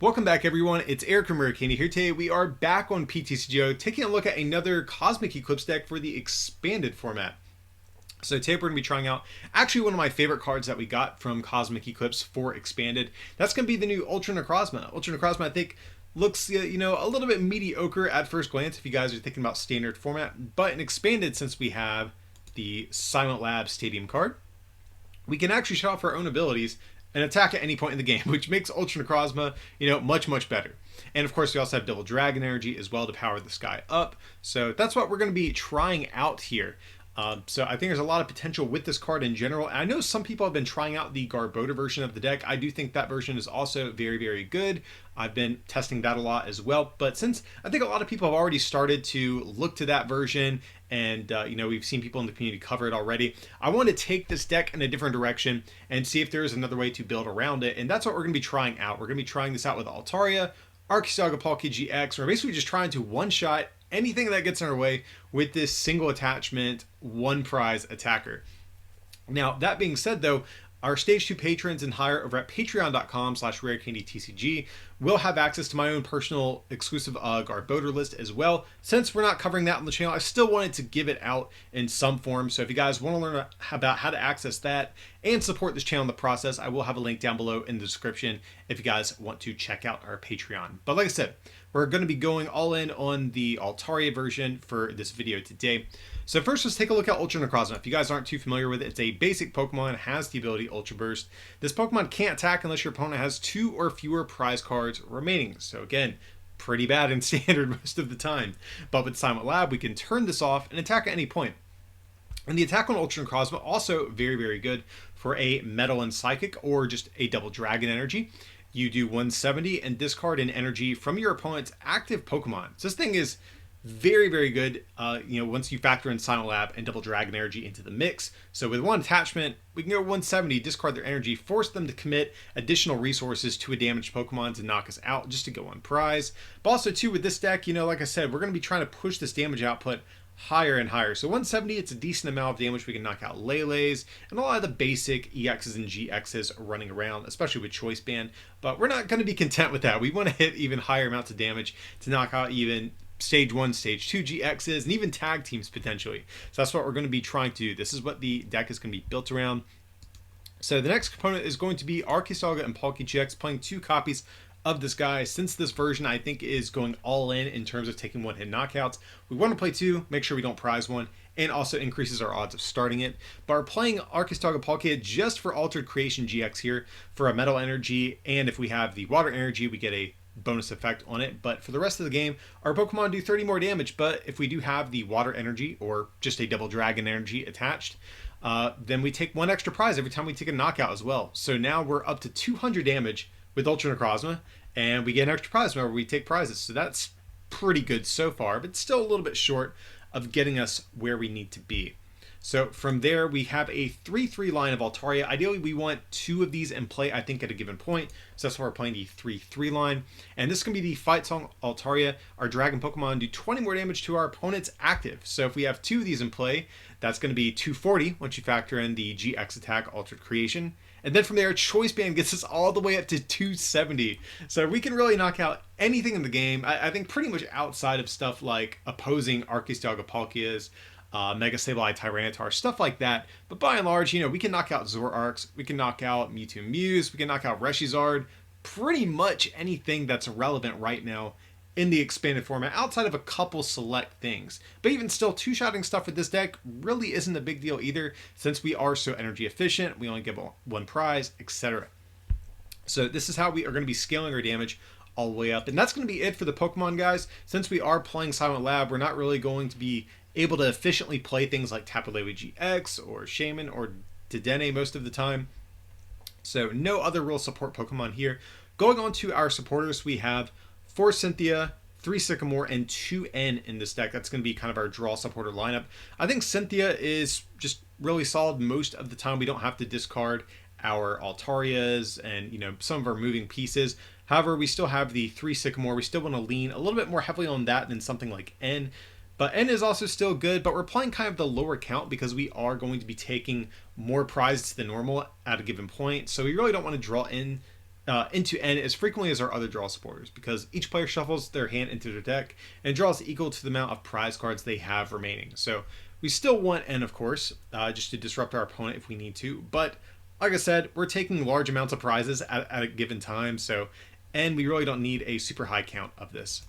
Welcome back everyone, it's Eric from Hurricane here. Today we are back on PTCGO taking a look at another Cosmic Eclipse deck for the Expanded format. So today we're going to be trying out actually one of my favorite cards that we got from Cosmic Eclipse for Expanded. That's going to be the new Ultra Necrozma. Ultra Necrozma I think looks, a little bit mediocre at first glance if you guys are thinking about standard format. But in Expanded, since we have the Silent Lab Stadium card, we can actually show off our own abilities and attack at any point in the game, which makes Ultra Necrozma, much better. And of course, we also have Double Dragon Energy as well to power this guy up. So that's what we're going to be trying out here. So I think there's a lot of potential with this card in general. And I know some people have been trying out the Garbodor version of the deck. I do think that version is also very good. I've been testing that a lot as well. But since I think a lot of people have already started to look to that version and, we've seen people in the community cover it already, I want to take this deck in a different direction and see if there's another way to build around it. And that's what we're going to be trying out. We're going to be trying this out with Altaria, Arceus, Palkia GX. We're basically just trying to one-shot anything that gets in our way with this single attachment, one prize attacker. Now, that being said, though, our Stage 2 patrons and higher over at patreon.com/rarecandytcg will have access to my own personal exclusive Garbodor list as well. Since we're not covering that on the channel, I still wanted to give it out in some form. So if you guys want to learn about how to access that and support this channel in the process, I will have a link down below in the description if you guys want to check out our Patreon. But like I said, we're going to be going all in on the Altaria version for this video today. So first, let's take a look at Ultra Necrozma. If you guys aren't too familiar with it, it's a basic Pokemon, has the ability Ultra Burst. This Pokemon can't attack unless your opponent has 2 or fewer prize cards remaining. So again, pretty bad in standard most of the time. But with Silent Lab, we can turn this off and attack at any point. And the attack on Ultra Necrozma also very good for a Metal and Psychic or just a Double Dragon Energy. You do 170 and discard an energy from your opponent's active Pokemon. So this thing is very good, once you factor in Silent Lab and Double Dragon Energy into the mix. So with one attachment, we can go 170, discard their energy, force them to commit additional resources to a damaged Pokemon to knock us out just to go on prize. But also too, with this deck, like I said, we're going to be trying to push this damage output higher and higher. So 170, it's a decent amount of damage. We can knock out Lele's and a lot of the basic EXs and GXs running around, especially with Choice Band. But we're not going to be content with that. We want to hit even higher amounts of damage to knock out even Stage 1, Stage 2 GXs, and even tag teams potentially. So that's what we're going to be trying to do. This is what the deck is going to be built around. So the next component is going to be Arceus and Palkia GX, playing 2 copies of this guy. Since this version I think is going all in terms of taking one-hit knockouts, we want to play 2, make sure we don't prize 1, and also increases our odds of starting it. But we're playing Arceus and Palkia just for Altered Creation GX here for a Metal Energy, and if we have the Water Energy, we get a bonus effect on it. But for the rest of the game, our Pokemon do 30 more damage. But if we do have the Water Energy or just a Double Dragon Energy attached, then we take 1 extra prize every time we take a knockout as well. So now we're up to 200 damage with Ultra Necrozma, and we get an extra prize whenever we take prizes. So that's pretty good so far, but still a little bit short of getting us where we need to be. So from there, we have a 3-3 line of Altaria. Ideally, we want 2 of these in play, I think, at a given point. So that's why we're playing the 3-3 line. And this can be the Fight Song Altaria. Our Dragon Pokemon do 20 more damage to our opponent's active. So if we have 2 of these in play, that's going to be 240 once you factor in the GX attack, Altered Creation. And then from there, Choice Band gets us all the way up to 270. So we can really knock out anything in the game. I think pretty much outside of stuff like opposing Arceus, Dialga, Palkias, Mega Sableye, Tyranitar, stuff like that. But by and large, we can knock out Zoroarks, we can knock out Mewtwo Muse, we can knock out Reshizard, pretty much anything that's relevant right now in the expanded format, outside of a couple select things. But even still, 2-shotting stuff with this deck really isn't a big deal either, since we are so energy efficient, we only get 1 prize, etc. So this is how we are going to be scaling our damage all the way up. And that's going to be it for the Pokemon, guys. Since we are playing Silent Lab, we're not really going to be able to efficiently play things like Tapu Lele GX or Shaman or Dedenne most of the time. So no other real support Pokemon here. Going on to our supporters, we have 4 Cynthia, 3 Sycamore, and 2 N in this deck. That's going to be kind of our draw supporter lineup. I think Cynthia is just really solid most of the time. We don't have to discard our Altarias and some of our moving pieces. However, we still have the 3 Sycamore. We still want to lean a little bit more heavily on that than something like N. But N is also still good, but we're playing kind of the lower count because we are going to be taking more prizes than normal at a given point. So we really don't want to draw in into N as frequently as our other draw supporters, because each player shuffles their hand into their deck and draws equal to the amount of prize cards they have remaining. So we still want N, of course, just to disrupt our opponent if we need to. But like I said, we're taking large amounts of prizes at a given time, so N, we really don't need a super high count of this.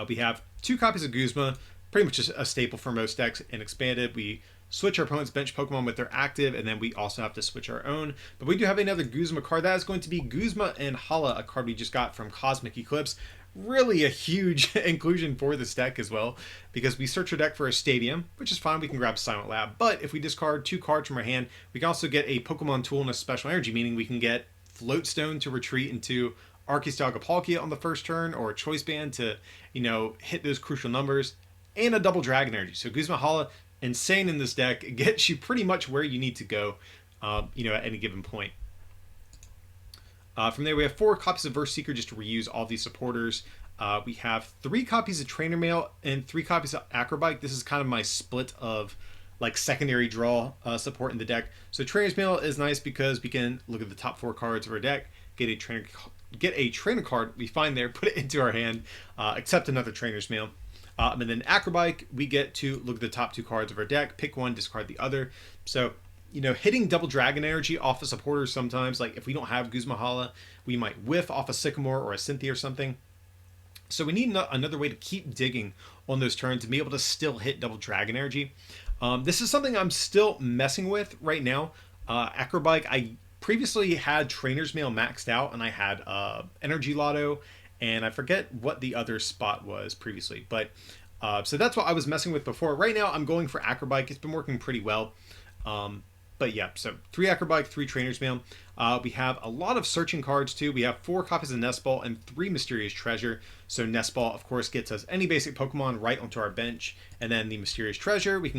We have 2 copies of Guzma, pretty much a staple for most decks in Expanded. We switch our opponent's bench Pokemon with their active, and then we also have to switch our own. But we do have another Guzma card. That is going to be Guzma and Hala, a card we just got from Cosmic Eclipse. Really a huge inclusion for this deck as well, because we search our deck for a stadium, which is fine. We can grab Silent Lab. But if we discard 2 cards from our hand, we can also get a Pokemon tool and a special energy, meaning we can get Floatstone to retreat into Arceus, Dialga, Palkia on the first turn, or a Choice Band to, hit those crucial numbers, and a double Dragon Energy. So Guzma Hala, insane in this deck, gets you pretty much where you need to go, at any given point. From there, we have 4 copies of Verse Seeker just to reuse all these supporters. We have 3 copies of Trainer Mail and 3 copies of Acrobike. This is kind of my split of secondary draw support in the deck. So Trainer's Mail is nice because we can look at the top 4 cards of our deck, get a trainer card we find there, put it into our hand, accept another Trainer's Mail. And then Acrobike, we get to look at the top 2 cards of our deck, pick one, discard the other. So, hitting double Dragon Energy off a supporter sometimes, like if we don't have Guzma Hala, we might whiff off a Sycamore or a Cynthia or something. So we need another way to keep digging on those turns and be able to still hit double Dragon Energy. This is something I'm still messing with right now. Acrobike, I previously had Trainer's Mail maxed out, and I had Energy Lotto, and I forget what the other spot was previously. But so that's what I was messing with before. Right now, I'm going for Acrobike. It's been working pretty well. But yeah, so 3 Acrobike, 3 Trainer's Mail. We have a lot of searching cards too. We have 4 copies of Nest Ball and 3 Mysterious Treasure. So Nest Ball, of course, gets us any basic Pokemon right onto our bench. And then the Mysterious Treasure, we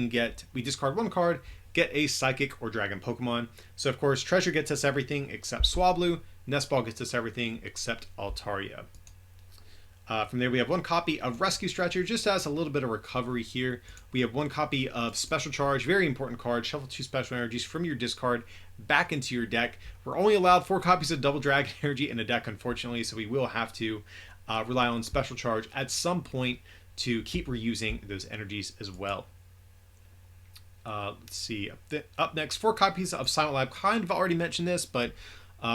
discard 1 card, get a Psychic or Dragon Pokemon. So of course, Treasure gets us everything except Swablu. Nest Ball gets us everything except Altaria. From there, we have 1 copy of Rescue Stretcher, just as a little bit of recovery here. We have 1 copy of Special Charge, very important card. Shuffle 2 special energies from your discard back into your deck. We're only allowed 4 copies of Double Dragon Energy in a deck, unfortunately, so we will have to rely on Special Charge at some point to keep reusing those energies as well. Let's see. Up next, 4 copies of Silent Lab. Kind of already mentioned this, but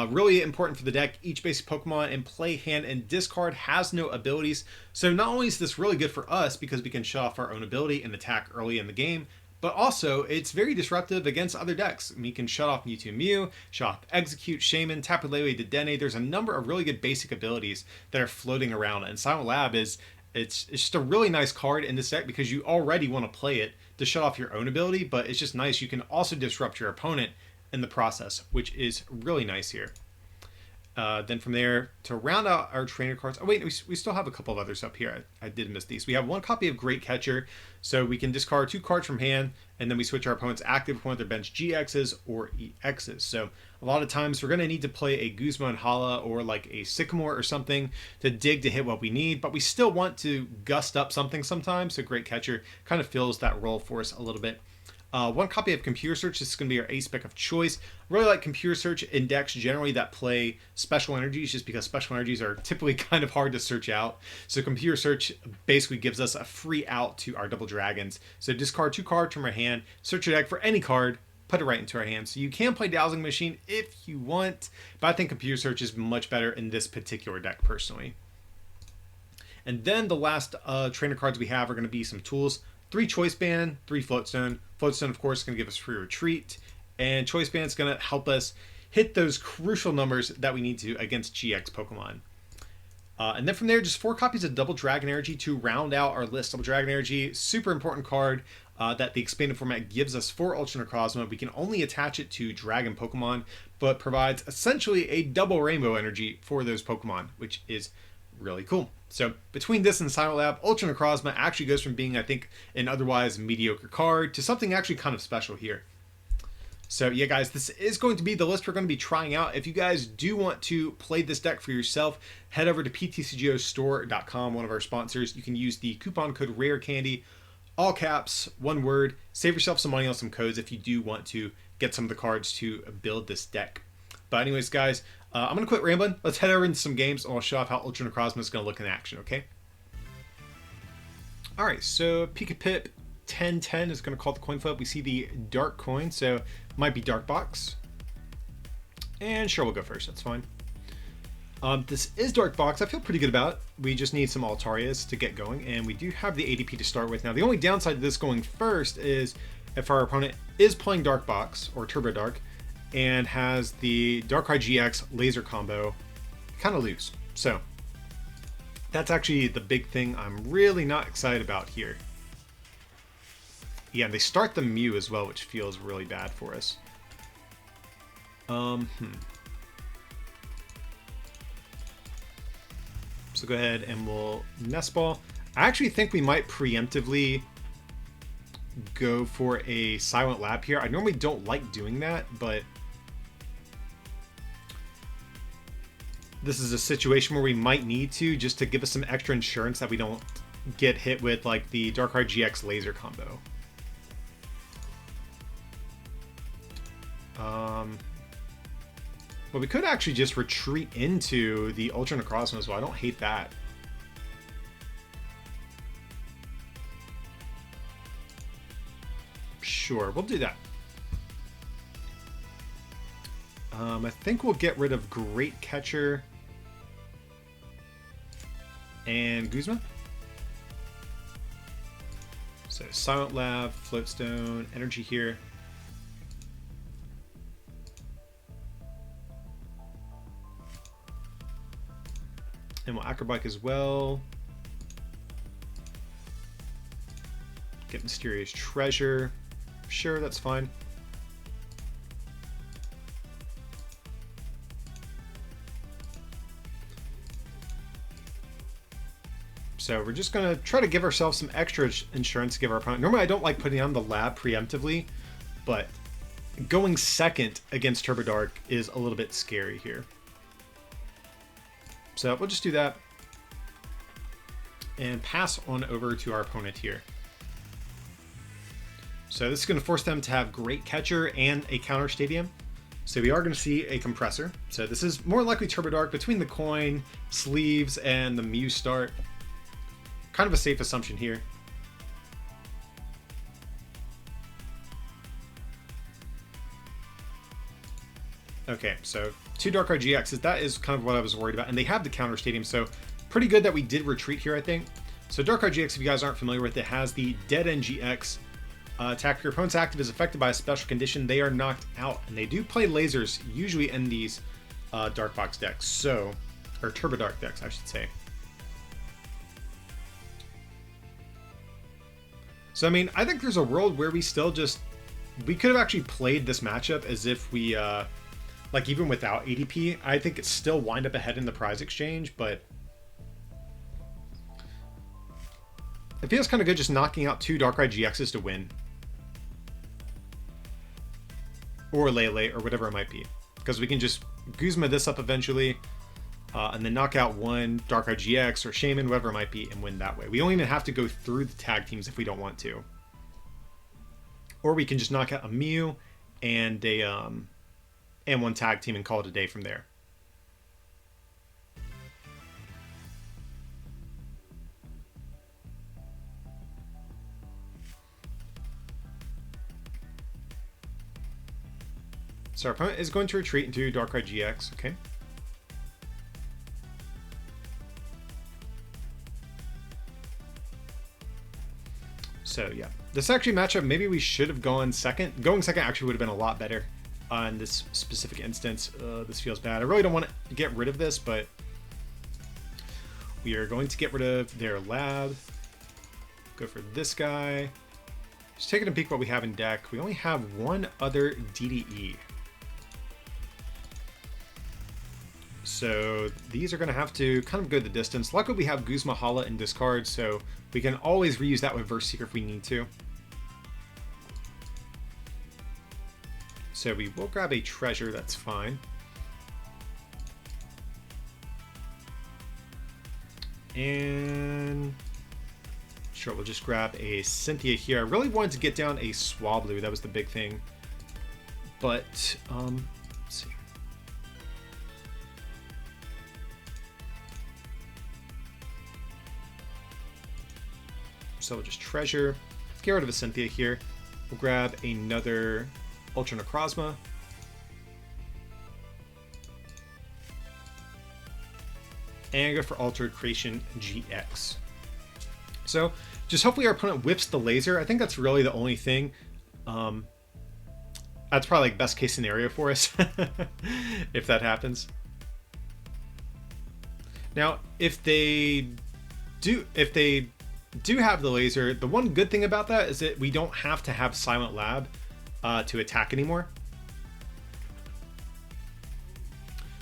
really important for the deck. Each basic Pokemon in play, hand, and discard has no abilities. So not only is this really good for us because we can shut off our own ability and attack early in the game, but also it's very disruptive against other decks. We can shut off Mewtwo Mew, shut off Execute, Shaman, Tapu Lele, Dedenne. There's a number of really good basic abilities that are floating around, and Silent Lab it's just a really nice card in this deck because you already want to play it to shut off your own ability, but it's just nice. You can also disrupt your opponent in the process, which is really nice here. Then from there, to round out our trainer cards, oh wait, we still have a couple of others up here. I did miss these. We have 1 copy of Great Catcher, so we can discard 2 cards from hand, and then we switch our opponent's active with one of their bench GXs or EXs. So a lot of times we're going to need to play a Guzma and Hala or like a Sycamore or something to dig to hit what we need, but we still want to gust up something sometimes, so Great Catcher kind of fills that role for us a little bit. 1 copy of Computer Search. This is going to be our ace pick of choice. Really like Computer Search in decks generally that play special energies, just because special energies are typically kind of hard to search out. So Computer Search basically gives us a free out to our double dragons. So discard 2 cards from our hand, search your deck for any card, put it right into our hand. So you can play Dowsing Machine if you want, but I think Computer Search is much better in this particular deck personally. And then the last trainer cards we have are going to be some tools. 3 Choice Band, 3 Floatstone. Floatstone, of course, is going to give us free retreat. And Choice Band is going to help us hit those crucial numbers that we need to against GX Pokemon. And then from there, just 4 copies of Double Dragon Energy to round out our list. Double Dragon Energy, super important card that the expanded format gives us for Ultra Necrozma. We can only attach it to Dragon Pokemon, but provides essentially a double Rainbow Energy for those Pokemon, which is really cool. So between this and Silent Lab, Ultra Necrozma actually goes from being, I think, an otherwise mediocre card to something actually kind of special here. So yeah, guys, this is going to be the list we're going to be trying out. If you guys do want to play this deck for yourself, head over to PTCGOstore.com, one of our sponsors. You can use the coupon code RARECANDY, all caps, 1 word. Save yourself some money on some codes if you do want to get some of the cards to build this deck. But anyways, guys, I'm going to quit rambling. Let's head over into some games, and I'll show off how Ultra Necrozma is going to look in action, okay? Alright, so Pika-Pip 1010 is going to call the coin flip. We see the dark coin, so might be dark box. And sure, we'll go first. That's fine. This is dark box. I feel pretty good about it. We just need some Altarias to get going, and we do have the ADP to start with. Now, the only downside to this going first is if our opponent is playing dark box or turbo dark and has the Darkrai GX laser combo, kind of lose. So that's actually the big thing I'm really not excited about here. Yeah, they start the Mew as well, which feels really bad for us. So go ahead and we'll Nest Ball. I actually think we might preemptively go for a Silent Lab here. I normally don't like doing that, but this is a situation where we might need to, just to give us some extra insurance that we don't get hit with like the Darkrai GX laser combo. But we could actually just retreat into the Ultra Necrozma as well. I don't hate that. Sure, we'll do that. I think we'll get rid of Great Catcher and Guzma. So Silent Lab, Floatstone, Energy here. And we'll Acrobike as well. Get Mysterious Treasure. Sure, that's fine. So we're just going to try to give ourselves some extra insurance to give our opponent. Normally I don't like putting on the lab preemptively, but going second against Turbo Dark is a little bit scary here. So we'll just do that and pass on over to our opponent here. So this is going to force them to have Great Catcher and a Counter Stadium. So we are going to see a Compressor. So this is more likely Turbo Dark between the coin, sleeves, and the Mew start. Kind of a safe assumption here. Okay, so 2 Darkrai GXs, that is kind of what I was worried about. And they have the Counter Stadium, so pretty good that we did retreat here, I think. So Darkrai GX, if you guys aren't familiar with it, has the Dead End GX. Attack your opponent's active is affected by a special condition, they are knocked out. And they do play lasers, usually in these Dark Box decks, so, or Turbo Dark decks, I should say. So, I mean, I think there's a world where we still just, we could have actually played this matchup as if we, like even without ADP, I think it's still wind up ahead in the prize exchange, but it feels kind of good just knocking out 2 Darkrai GXs to win. Or Lele, or whatever it might be. Because we can just Guzma this up eventually, and then knock out 1 Darkrai GX or Shaman, whatever it might be, and win that way. We don't even have to go through the tag teams if we don't want to. Or we can just knock out a Mew and a and 1 tag team and call it a day from there. So our opponent is going to retreat into Darkrai GX, okay. So yeah, this actually matchup, maybe we should have gone second. Going second actually would have been a lot better in this specific instance. This feels bad. I really don't want to get rid of this, but we are going to get rid of their lab. Go for this guy. Just taking a peek what we have in deck. We only have 1 other DDE. So these are going to have to kind of go the distance. Luckily we have Guzma Hala in discard, so we can always reuse that with Verse Seeker if we need to. So we will grab a treasure, that's fine. And sure, we'll just grab a Cynthia here. I really wanted to get down a Swablu, that was the big thing. But, let's see. So we'll just treasure. Let's get rid of a Cynthia here. We'll grab another Ultra Necrozma. And go for Altered Creation GX. So just hopefully our opponent whips the laser. I think that's really the only thing. That's probably like best case scenario for us if that happens. Now, if they do have the laser, the one good thing about that is that we don't have to have Silent Lab to attack anymore.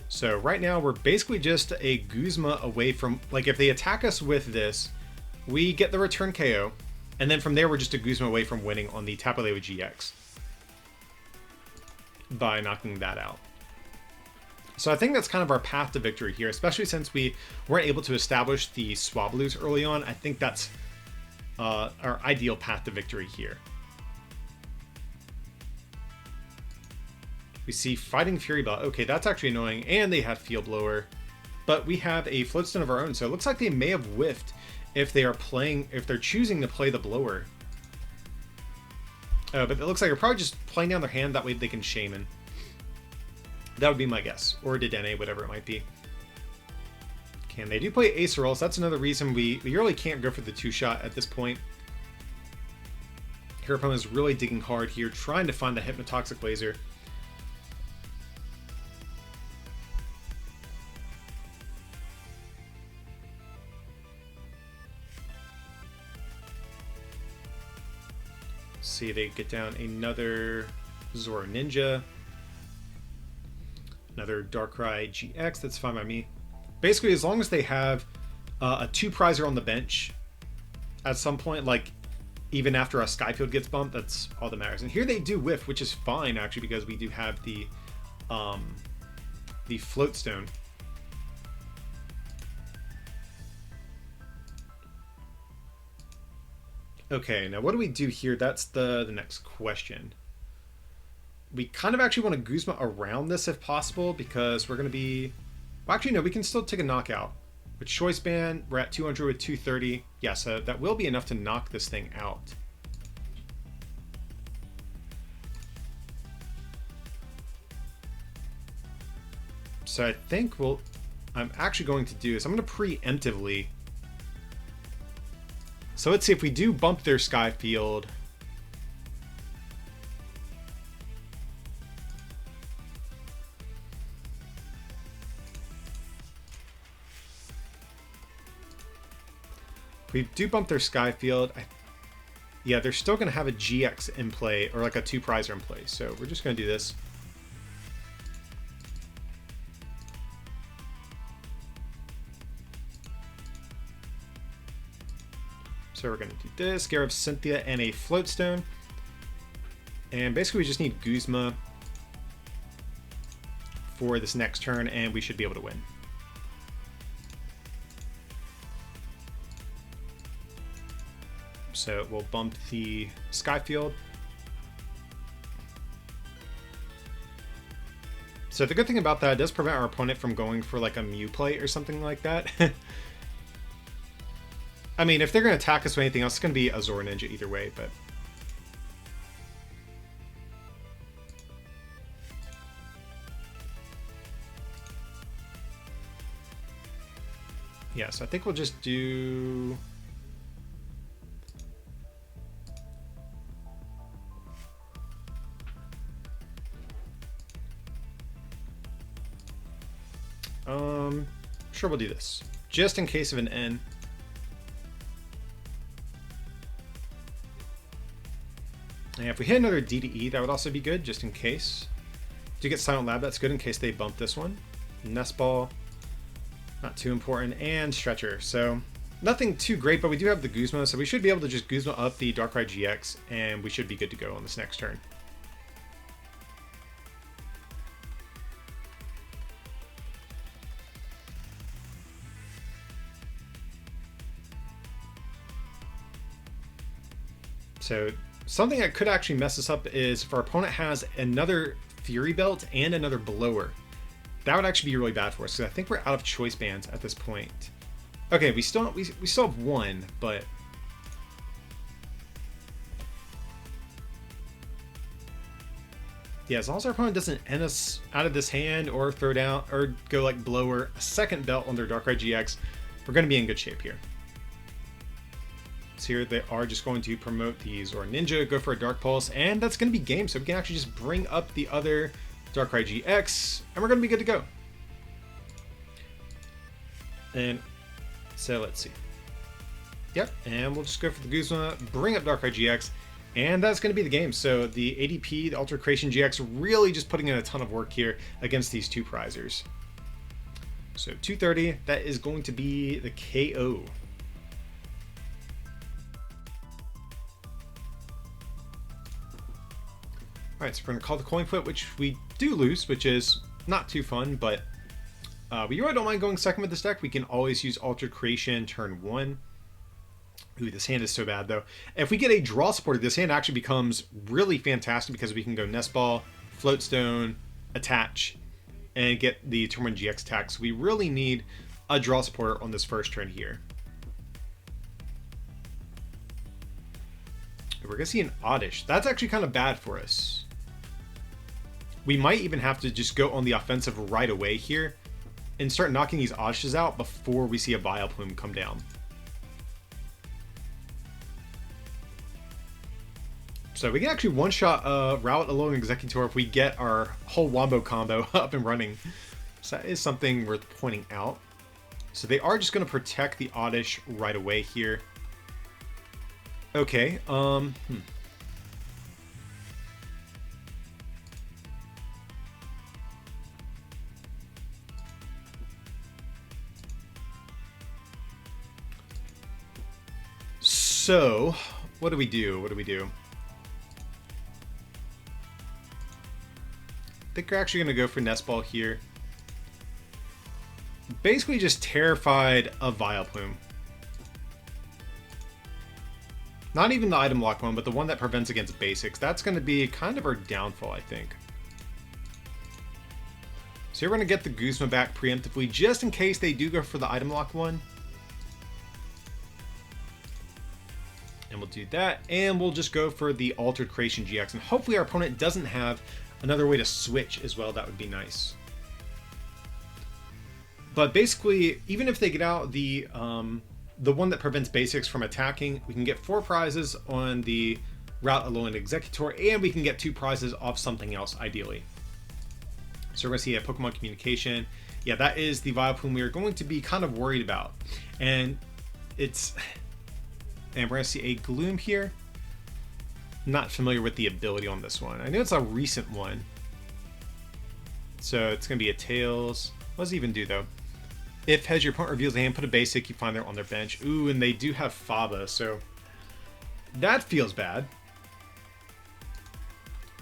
So right now we're basically just a Guzma away from, like, if they attack us with this, we get the return KO, and then from there we're just a Guzma away from winning on the Tapu Lele GX by knocking that out. So I think that's kind of our path to victory here, especially since we weren't able to establish the Swablues early on. I think that's our ideal path to victory here. We see Fighting Fury Belt. Okay, that's actually annoying. And they have Field Blower. But we have a Floatstone of our own. So it looks like they may have whiffed if they are playing, if they're choosing to play the Blower. But it looks like they're probably just playing down their hand. That way they can Shaman. That would be my guess. Or Dedenne, whatever it might be. Okay, and they do play Acerols. That's another reason we really can't go for the 2-shot at this point. Her opponent is really digging hard here, trying to find the Hypnotoxic Laser. See, they get down another Zora Ninja, another Darkrai GX. That's fine by me. Basically, as long as they have a 2-prizer on the bench at some point, like even after a Skyfield gets bumped, that's all that matters. And here they do whiff, which is fine actually, because we do have the Floatstone. Okay, now what do we do here? That's the next question. We kind of actually want to Guzma around this if possible, because we're going to be... Well, actually, no, we can still take a knockout. With Choice Band, we're at 200 with 230. Yeah, so that will be enough to knock this thing out. So I think what I'm actually going to do is I'm going to preemptively... So let's see if we do bump their Skyfield. If we do bump their Skyfield, yeah, they're still going to have a GX in play, or like a 2-prizer in play. So we're just going to do this. So we're going to do this, get rid of Cynthia and a Floatstone. And basically we just need Guzma for this next turn, and we should be able to win. So we'll bump the Skyfield. So the good thing about that, it does prevent our opponent from going for like a Mew play or something like that. I mean, if they're going to attack us with anything else, it's going to be a Zora Ninja either way, but... Yeah, so I think we'll just do... Sure, we'll do this. Just in case of an N. And if we hit another D to E, that would also be good, just in case. Do get Silent Lab, that's good in case they bump this one. Nest Ball, not too important. And Stretcher, so nothing too great, but we do have the Guzma, so we should be able to just Guzma up the Darkrai GX, and we should be good to go on this next turn. So something that could actually mess us up is if our opponent has another Fury Belt and another Blower. That would actually be really bad for us, because I think we're out of Choice Bands at this point. Okay, we still have one, but Yeah, as long as our opponent doesn't end us out of this hand or throw down or go like blower a second belt on their Darkrai GX, we're going to be in good shape here. So here they are just going to promote the Zora Ninja, go for a Dark Pulse, and that's going to be game. So we can actually just bring up the other Darkrai GX, and we're going to be good to go. And so let's see. Yep, and we'll just go for the Guzma, bring up Darkrai GX, and that's going to be the game. So the ADP, the Ultra Creation GX, really just putting in a ton of work here against these two prizers. So 230, that is going to be the KO. Alright, so we're going to call the coin flip, which we do lose, which is not too fun, but we really don't mind going second with this deck. We can always use Ultra Creation turn 1. Ooh, this hand is so bad, though. If we get a draw supported, this hand actually becomes really fantastic because we can go Nest Ball, Float Stone, Attach, and get the turn 1 GX attack. So we really need a draw supporter on this first turn here. We're going to see an Oddish. That's actually kind of bad for us. We might even have to just go on the offensive right away here and start knocking these Oddishes out before we see a Vileplume come down. So we can actually one-shot Route Alolan Executor if we get our whole Wombo combo up and running. So that is something worth pointing out. So they are just going to protect the Oddish right away here. Okay, So, what do we do? I think we're actually going to go for Nest Ball here. Basically just terrified of Vileplume. Not even the item lock one, but the one that prevents against basics. That's going to be kind of our downfall, I think. So here we're going to get the Guzma back preemptively, just in case they do go for the item lock one. And we'll do that, and we'll just go for the Altered Creation GX, and hopefully our opponent doesn't have another way to switch as well. That would be nice. But basically, even if they get out the one that prevents basics from attacking, we can get 4 prizes on the Route Alolan Executor, and we can get 2 prizes off something else, ideally. So we're going to see a Pokemon Communication. Yeah, that is the Vileplume we are going to be kind of worried about. And we're going to see a Gloom here. Not familiar with the ability on this one. I know it's a recent one. So it's going to be a Tails. What does it even do, though? If as your opponent reveals a hand, put a basic, you find they're on their bench. Ooh, and they do have Faba, so that feels bad.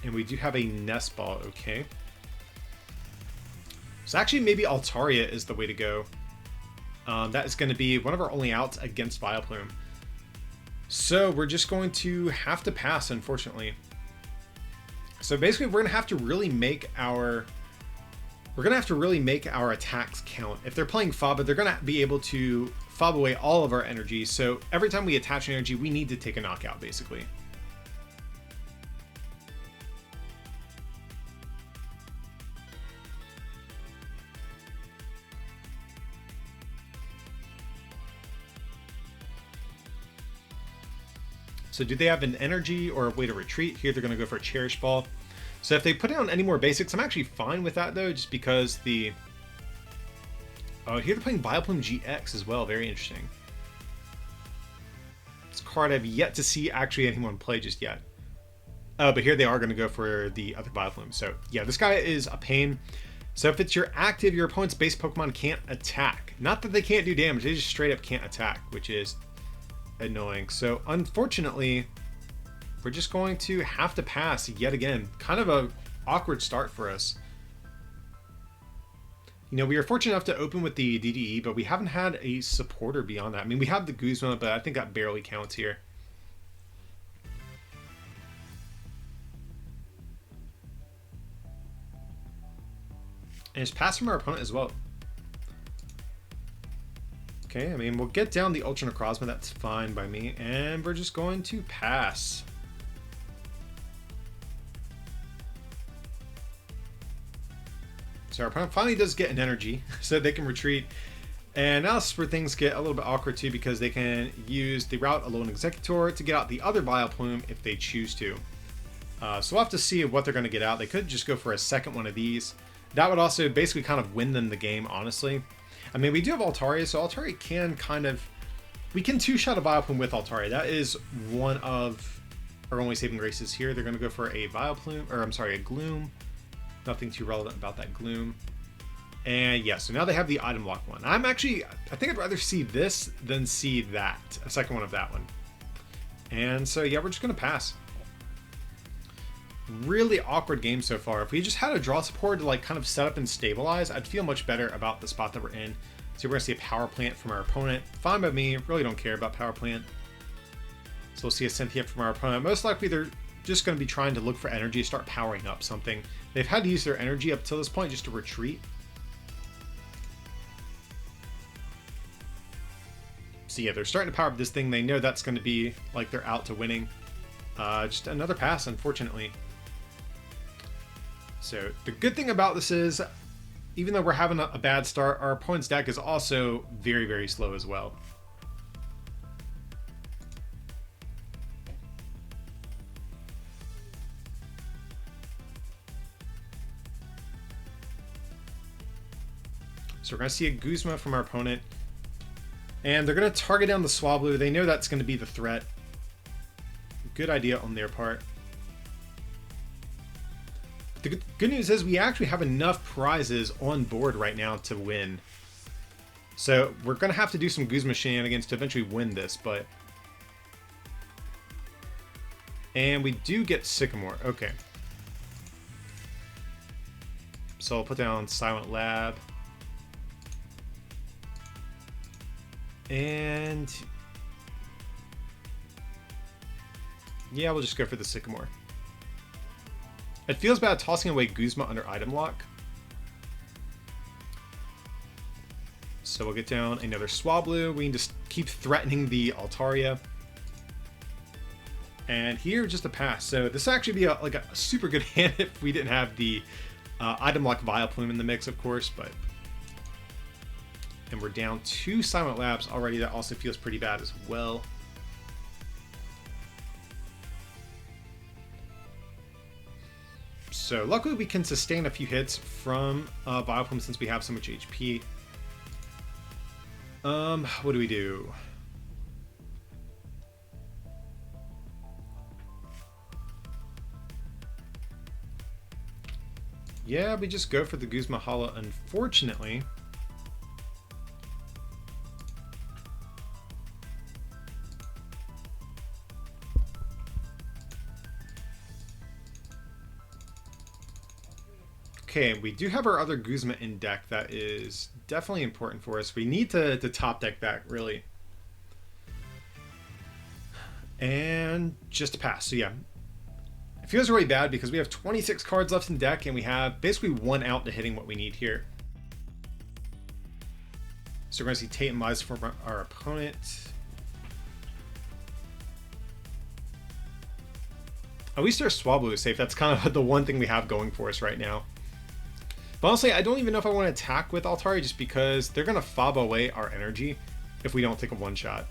And we do have a Nest Ball, okay. So actually, maybe Altaria is the way to go. That is going to be one of our only outs against Vileplume. So we're just going to have to pass, unfortunately. So basically, we're going to have to really make our attacks count. If they're playing Faba, they're going to be able to fob away all of our energy. So every time we attach energy, we need to take a knockout, basically. So do they have an energy or a way to retreat? Here they're going to go for a Cherish Ball. So if they put down any more basics, I'm actually fine with that, though, just because the... Oh, here they're playing Vileplume GX as well. Very interesting. This card I've yet to see actually anyone play just yet. But here they are going to go for the other Vileplume. So yeah, this guy is a pain. So if it's your active, your opponent's base Pokemon can't attack. Not that they can't do damage, they just straight up can't attack, which is annoying. So unfortunately, we're just going to have to pass yet again. Kind of a awkward start for us. You know, we were fortunate enough to open with the DDE, but we haven't had a supporter beyond that. I mean, we have the Guzma, but I think that barely counts here. And it's passed from our opponent as well. Okay, I mean, we'll get down the Ultra Necrozma, that's fine by me. And we're just going to pass. So our opponent finally does get an energy, so they can retreat. And now this is where things get a little bit awkward too, because they can use the route Alolan Executor to get out the other Vileplume if they choose to. So we'll have to see what they're going to get out. They could just go for a second one of these. That would also basically kind of win them the game, honestly. I mean, we do have Altaria, so Altaria can kind of... We can two-shot a Vileplume with Altaria. That is one of our only saving graces here. They're going to go for a Vileplume, or I'm sorry, a Gloom. Nothing too relevant about that Gloom. And yeah, so now they have the item lock one. I think I'd rather see this than see that. A second one of that one. And so yeah, we're just going to pass. Really awkward game so far. If we just had a draw support to like kind of set up and stabilize, I'd feel much better about the spot that we're in. So we're going to see a power plant from our opponent. Fine by me. Really don't care about power plant. So we'll see a Cynthia from our opponent. Most likely they're just going to be trying to look for energy to start powering up something. They've had to use their energy up till this point just to retreat. So yeah, they're starting to power up this thing. They know that's going to be like they're out to winning. Just another pass, unfortunately. So the good thing about this is, even though we're having a bad start, our opponent's deck is also very, very slow as well. So we're going to see a Guzma from our opponent. And they're going to target down the Swablu. They know that's going to be the threat. Good idea on their part. The good news is we actually have enough prizes on board right now to win. So we're going to have to do some Guzma shenanigans to eventually win this, but... And we do get Sycamore. Okay. So I'll put down Silent Lab. And... yeah, we'll just go for the Sycamore. It feels bad tossing away Guzma under item lock. So we'll get down another Swablu. We can just keep threatening the Altaria. And here, just a pass. So this would actually be like a super good hand if we didn't have the item lock Vileplume in the mix, of course. But and we're down 2 Silent Labs already. That also feels pretty bad as well. So luckily we can sustain a few hits from Vileplume since we have so much HP. What do we do? Yeah, we just go for the Guzma Hala, unfortunately. Okay, we do have our other Guzma in deck. That is definitely important for us. We need to top deck that, really. And just a pass. So yeah, it feels really bad because we have 26 cards left in deck and we have basically 1 out to hitting what we need here. So we're going to see Tate and Mize from our opponent. At least our Swablu is safe. That's kind of the one thing we have going for us right now. But honestly, I don't even know if I want to attack with Altaria just because they're going to fob away our energy if we don't take a one-shot.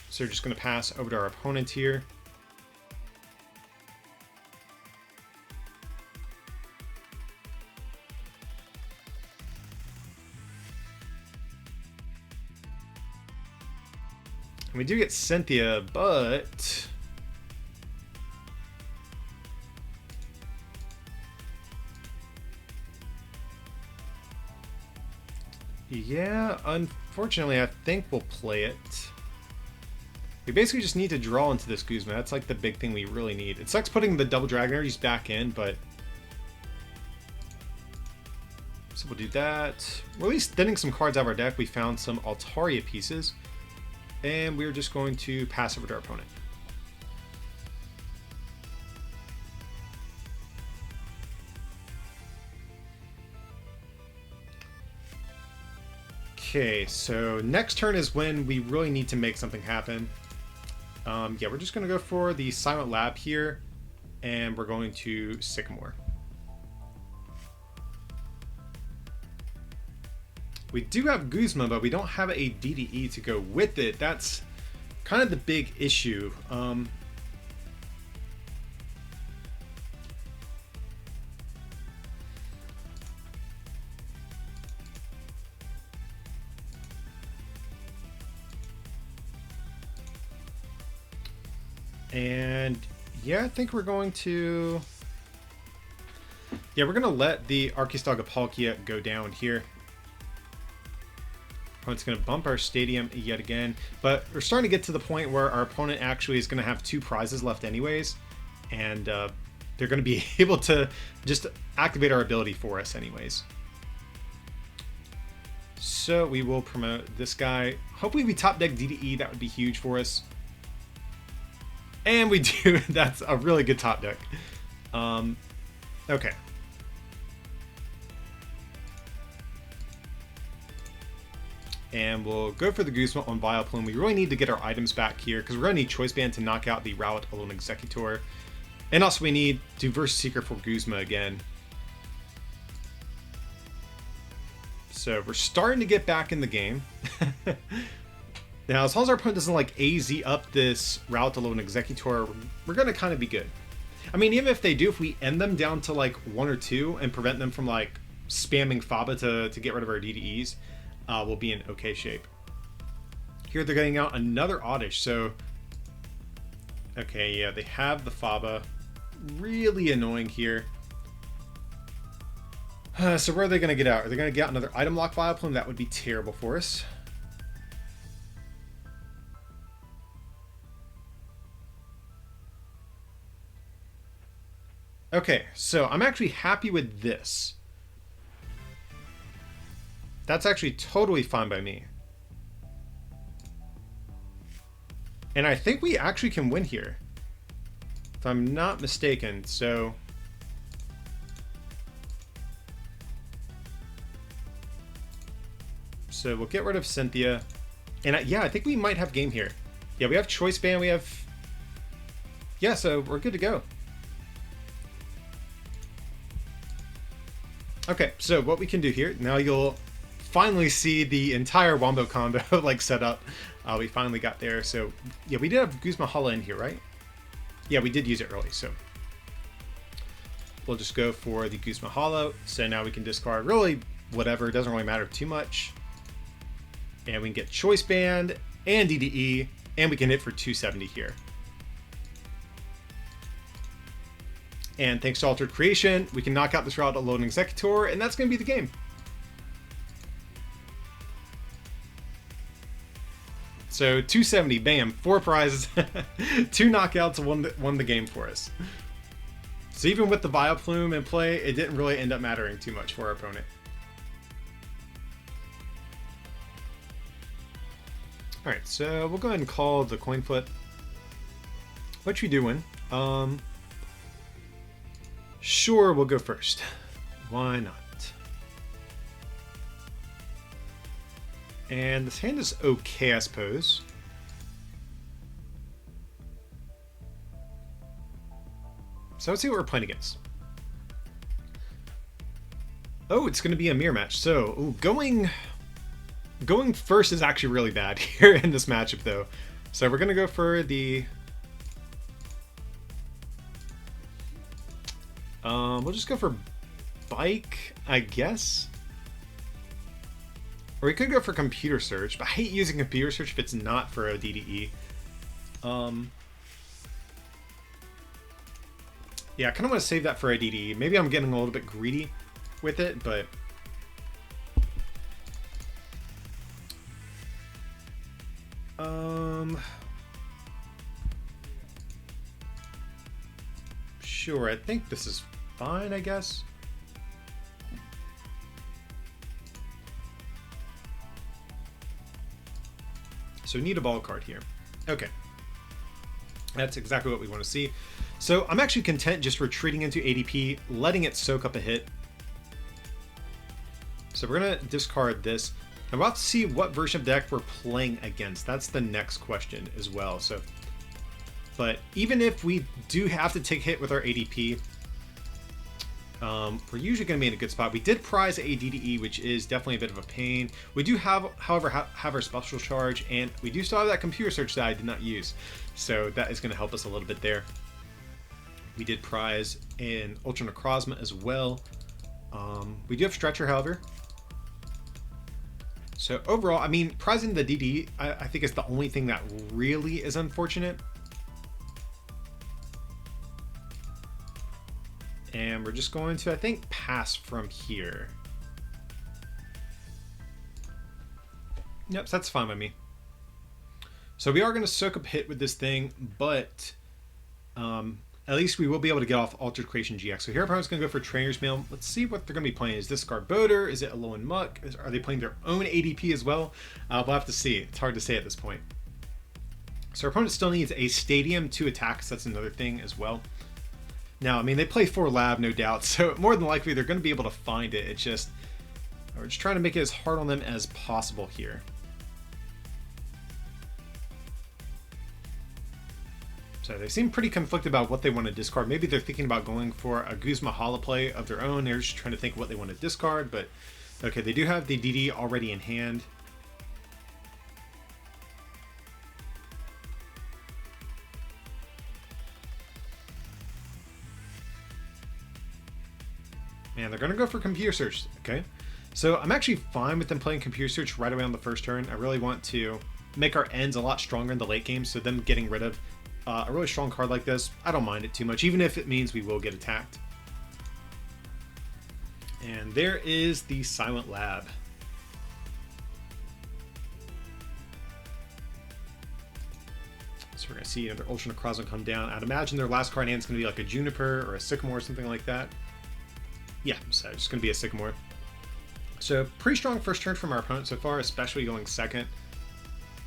So we're just going to pass over to our opponent here. And we do get Cynthia, but... yeah, unfortunately, I think we'll play it. We basically just need to draw into this Guzma. That's like the big thing we really need. It sucks putting the double Dragon Energies back in, but... so we'll do that. We're at least thinning some cards out of our deck. We found some Altaria pieces. And we're just going to pass over to our opponent. Okay, so next turn is when we really need to make something happen. Yeah, we're just going to go for the Silent Lab here. and we're going to Sycamore. We do have Guzma, but we don't have a DDE to go with it. That's kind of the big issue. And yeah, I think we're going to... Yeah, we're going to let the Arceus Palkia go down here. It's going to bump our stadium yet again. But we're starting to get to the point where our opponent actually is going to have 2 prizes left anyways. And they're going to be able to just activate our ability for us anyways. So we will promote this guy. Hopefully we top deck DDE. That would be huge for us. And we do. That's a really good top deck. Okay. And we'll go for the Guzma on Vileplume. We really need to get our items back here because we're going to need Choice Band to knock out the Rowlet Alolan Executor. And also we need to Verse Seeker for Guzma again. So we're starting to get back in the game. Now, as long as our opponent doesn't like AZ up this Rowlet Alolan Executor, we're going to kind of be good. I mean, even if they do, if we end them down to like 1 or 2 and prevent them from like spamming Faba to get rid of our DDEs, we'll be in okay shape. Here they're getting out another Oddish, so... Okay, yeah, they have the Faba. Really annoying here. So where are they going to get out? Are they going to get out another Item Lock Vileplume? That would be terrible for us. Okay, so I'm actually happy with this. That's actually totally fine by me. And I think we actually can win here, if I'm not mistaken. So we'll get rid of Cynthia. And yeah, I think we might have game here. Yeah, we have Choice Band. We have... Yeah, so we're good to go. Okay, so what we can do here, now you'll finally see the entire Wombo combo like set up. We finally got there. So yeah, we did have Guzma Hala in here, right? Yeah, we did use it early, so we'll just go for the Guzma Hala. So now we can discard really whatever, it doesn't really matter too much. And we can get Choice Band and DDE, and we can hit for 270 here. And thanks to Altered Creation, we can knock out this Rowlet Alolan Executor, and that's going to be the game. So 270, bam, 4 prizes, 2 knockouts, won the game for us. So even with the Vileplume in play, it didn't really end up mattering too much for our opponent. Alright, so we'll go ahead and call the coin flip, which we do win. Sure, we'll go first. Why not? And this hand is okay, I suppose. So let's see what we're playing against. Oh, it's going to be a mirror match. So, ooh, going first is actually really bad here in this matchup, though. So we're going to go for the... we'll just go for Bike, I guess. Or we could go for Computer Search, but I hate using Computer Search if it's not for a DDE. Yeah, I kind of want to save that for a DDE. Maybe I'm getting a little bit greedy with it, but... Sure, I think this is fine, I guess. So we need a ball card here. Okay. That's exactly what we want to see. So I'm actually content just retreating into ADP, letting it soak up a hit. So we're going to discard this. I'm about to see what version of deck we're playing against. That's the next question as well. So But even if we do have to take hit with our ADP, we're usually going to be in a good spot. We did prize a DDE, which is definitely a bit of a pain. We do have, however, have our special charge, and we do still have that computer search that I did not use. So that is going to help us a little bit there. We did prize an Ultra Necrozma as well. We do have Stretcher, however. So overall, I mean, prizing the DD, I think is the only thing that really is unfortunate. And we're just going to, I think, pass from here. Yep, so that's fine by me. So we are going to soak up hit with this thing, but at least we will be able to get off Altered Creation GX. So here our opponent's going to go for Trainer's Mail. Let's see what they're going to be playing. Is this Garbodor? Is it Alolan Muk? Are they playing their own ADP as well? We'll have to see. It's hard to say at this point. So our opponent still needs a Stadium to attack, so that's another thing as well. Now, I mean, they play 4 Lab, no doubt, so more than likely they're going to be able to find it. It's just, we're just trying to make it as hard on them as possible here. So they seem pretty conflicted about what they want to discard. Maybe they're thinking about going for a Guzma Holoplay of their own. They're just trying to think what they want to discard, but okay, they do have the DD already in hand. And they're going to go for Computer Search, okay? So I'm actually fine with them playing Computer Search right away on the first turn. I really want to make our ends a lot stronger in the late game, so them getting rid of a really strong card like this, I don't mind it too much, even if it means we will get attacked. And there is the Silent Lab. So we're going to see another Ultra Necrozma come down. I'd imagine their last card in hand is going to be like a Juniper or a Sycamore or something like that. Yeah, so it's going to be a Sycamore. So pretty strong first turn from our opponent so far, especially going second.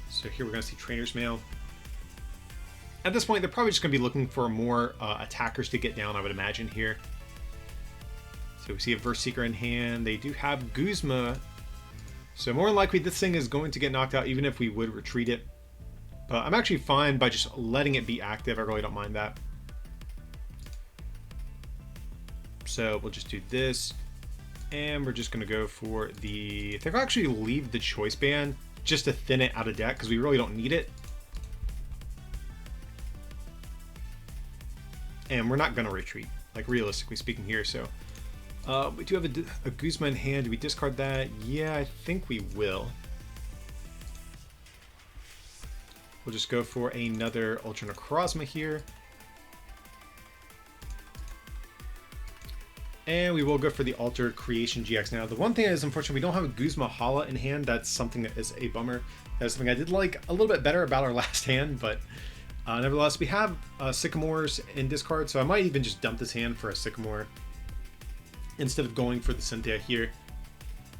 So here we're going to see Trainer's Mail. At this point, they're probably just going to be looking for more attackers to get down, I would imagine, here. So we see a Verse Seeker in hand. They do have Guzma. So more than likely, this thing is going to get knocked out, even if we would retreat it. But I'm actually fine by just letting it be active. I really don't mind that. So we'll just do this. And we're just going to go for the... I think I'll actually leave the Choice Band just to thin it out of deck, because we really don't need it. And we're not going to retreat, like realistically speaking here. So we do have a Guzma in hand. Do we discard that? Yeah, I think we will. We'll just go for another Ultra Necrozma here. And we will go for the Altered Creation GX. Now, the one thing is, unfortunately, we don't have a Guzma Hala in hand. That's something that is a bummer. That's something I did like a little bit better about our last hand, but nevertheless, we have Sycamores in discard, so I might even just dump this hand for a Sycamore instead of going for the Cynthia here.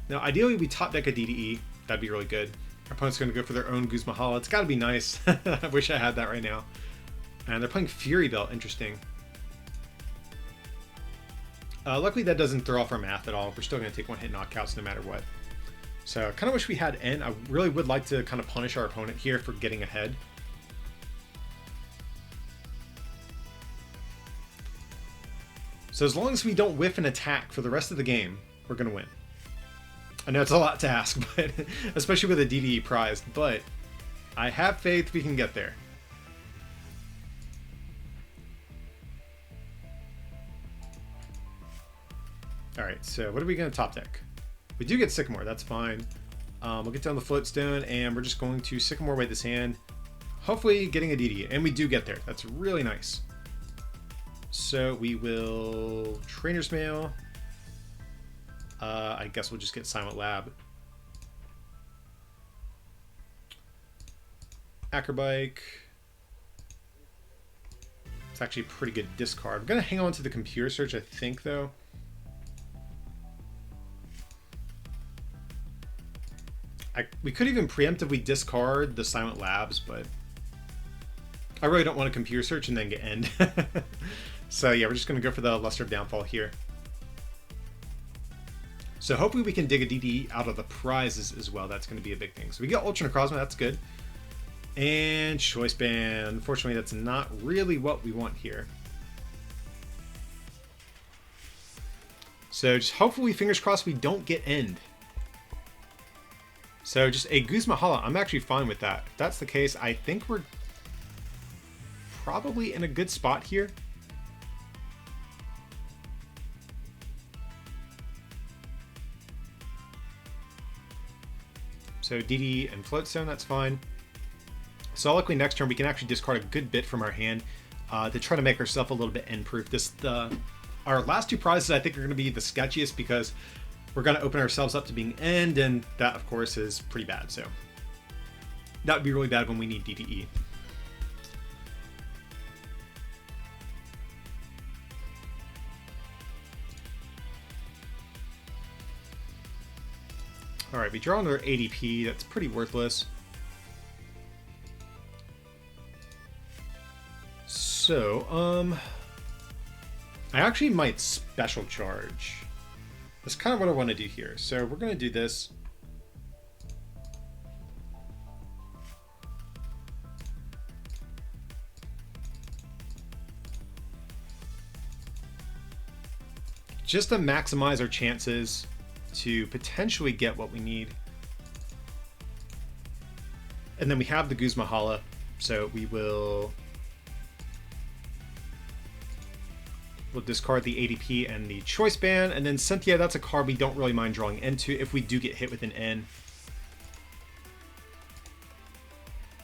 Now, ideally, we top deck a DDE. That'd be really good. Our opponent's going to go for their own Guzma Hala. It's got to be nice. I wish I had that right now. And they're playing Fury Belt. Interesting. Luckily, that doesn't throw off our math at all. We're still going to take one-hit knockouts no matter what. So I kind of wish we had N. I really would like to kind of punish our opponent here for getting ahead. So as long as we don't whiff an attack for the rest of the game, we're going to win. I know it's a lot to ask, but especially with a DDE prize, but I have faith we can get there. Alright, so what are we going to top deck? We do get Sycamore, that's fine. We'll get down the Floatstone, and we're just going to Sycamore away this hand. Hopefully getting a DD, and we do get there. That's really nice. So we will Trainer's Mail. I guess we'll just get Silent Lab. Acrobike. It's actually a pretty good discard. I'm going to hang on to the Computer Search, I think, though. We could even preemptively discard the Silent Labs, but I really don't want to Computer Search and then get End. So yeah, we're just going to go for the Luster of Downfall here. So hopefully we can dig a DD out of the prizes as well. That's going to be a big thing. So we get Ultra Necrozma, that's good. And Choice Band. Unfortunately, that's not really what we want here. So just hopefully, fingers crossed, we don't get End. So just a Guzma Hala. I'm actually fine with that. If that's the case, I think we're probably in a good spot here. So DD and Floatstone, that's fine. So likely next turn we can actually discard a good bit from our hand to try to make ourselves a little bit end-proof. Our last two prizes I think are going to be the sketchiest because we're going to open ourselves up to being end, and that of course is pretty bad. So that would be really bad when we need DDE. Alright, we draw another ADP. That's pretty worthless. So, I actually might special charge. That's kind of what I want to do here. So we're going to do this. Just to maximize our chances to potentially get what we need. And then we have the Guzma Hala, so we'll discard the ADP and the Choice Band, and then Cynthia, that's a card we don't really mind drawing into if we do get hit with an N.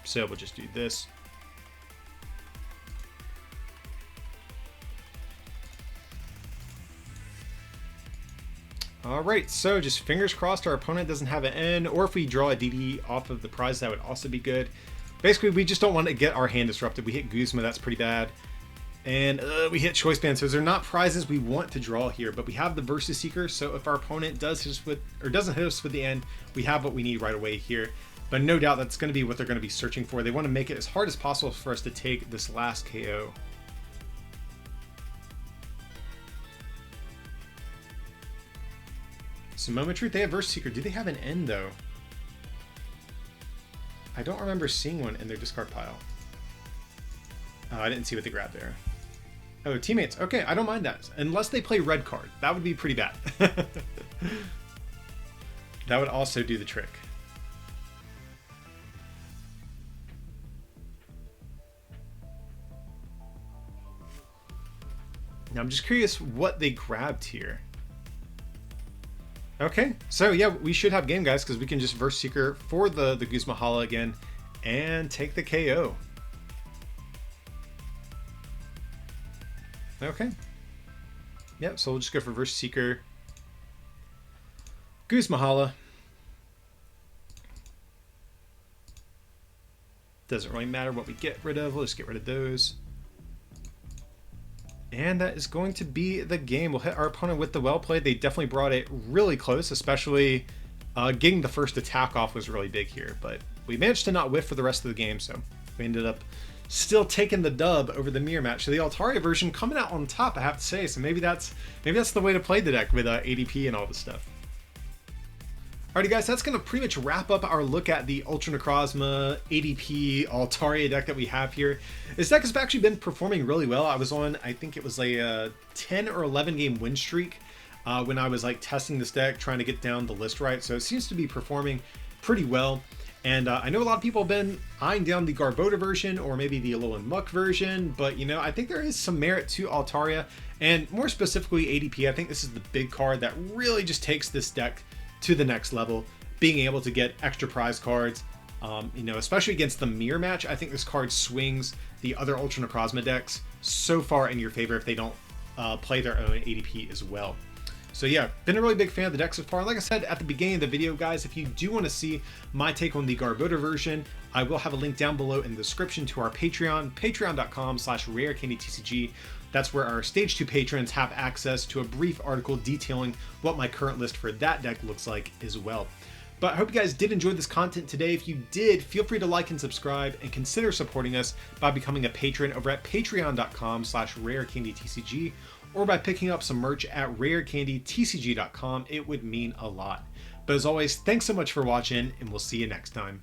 So we'll just do this. Alright, so just fingers crossed our opponent doesn't have an N, or if we draw a DD off of the prize, that would also be good. Basically, we just don't want to get our hand disrupted. We hit Guzma, that's pretty bad. And we hit Choice Band, so they're not prizes we want to draw here, but we have the Versus Seeker, so if our opponent does hit us with, or doesn't hit us with the N, we have what we need right away here. But no doubt that's going to be what they're going to be searching for. They want to make it as hard as possible for us to take this last KO. So Moment of Truth, they have Versus Seeker. Do they have an N though? I don't remember seeing one in their discard pile. Oh, I didn't see what they grabbed there. Oh, teammates. Okay, I don't mind that. Unless they play red card. That would be pretty bad. That would also do the trick. Now I'm just curious what they grabbed here. Okay, so yeah, we should have game, guys, because we can just Versus Seeker for the Guzma Hala again and take the KO. Okay. Yep, so we'll just go for Versus Seeker. Guzma Hala. Doesn't really matter what we get rid of. We'll just get rid of those. And that is going to be the game. We'll hit our opponent with the well played. They definitely brought it really close, especially getting the first attack off was really big here. But we managed to not whiff for the rest of the game, so we ended up still taking the dub over the mirror match. So the Altaria version coming out on top, I have to say. So maybe that's the way to play the deck with ADP and all this stuff. Alrighty guys, that's going to pretty much wrap up our look at the Ultra Necrozma ADP Altaria deck that we have here. This deck has actually been performing really well. I was on, I think it was a 10 or 11 game win streak when I was like testing this deck, trying to get down the list right. So it seems to be performing pretty well. And I know a lot of people have been eyeing down the Garbodor version or maybe the Alolan Muk version, but you know, I think there is some merit to Altaria, and more specifically ADP. I think this is the big card that really just takes this deck to the next level, being able to get extra prize cards, you know, especially against the mirror match. I think this card swings the other Ultra Necrozma decks so far in your favor if they don't play their own ADP as well. So yeah, been a really big fan of the deck so far. Like I said at the beginning of the video, guys, if you do want to see my take on the Garbodor version, I will have a link down below in the description to our Patreon, patreon.com/rarecandytcg. That's where our Stage 2 patrons have access to a brief article detailing what my current list for that deck looks like as well. But I hope you guys did enjoy this content today. If you did, feel free to like and subscribe, and consider supporting us by becoming a patron over at patreon.com/rarecandytcg, or by picking up some merch at rarecandytcg.com. It would mean a lot. But as always, thanks so much for watching, and we'll see you next time.